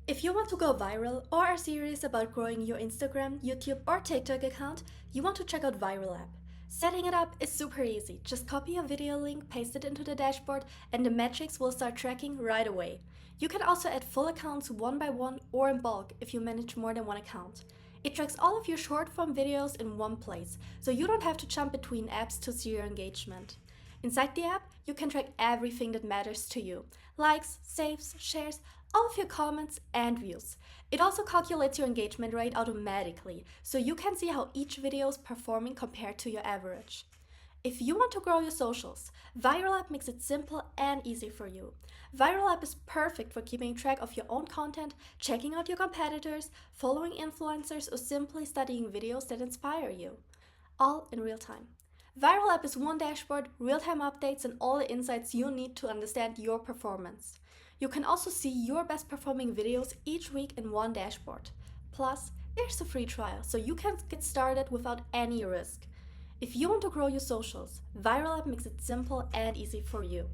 If you want to go viral or are serious about growing your Instagram, YouTube, or TikTok account, you want to check out Viral app. Setting it up is super easy. Just copy a video link, paste it into the dashboard, and the metrics will start tracking right away. You can also add full accounts one by one or in bulk if you manage more than one account. It tracks all of your short form videos in one place, so you don't have to jump between apps to see your engagement. Inside the app, you can track everything that matters to you: likes, saves, shares, all of your comments and views. It also calculates your engagement rate automatically, so you can see how each video is performing compared to your average. If you want to grow your socials, Viral app makes it simple and easy for you. Viral app is perfect for keeping track of your own content, checking out your competitors, following influencers, or simply studying videos that inspire you. All in real time. Viral app is one dashboard, real-time updates, and all the insights you need to understand your performance. You can also see your best performing videos each week in one dashboard. Plus, there's a free trial, so you can get started without any risk. If you want to grow your socials, Viral app makes it simple and easy for you.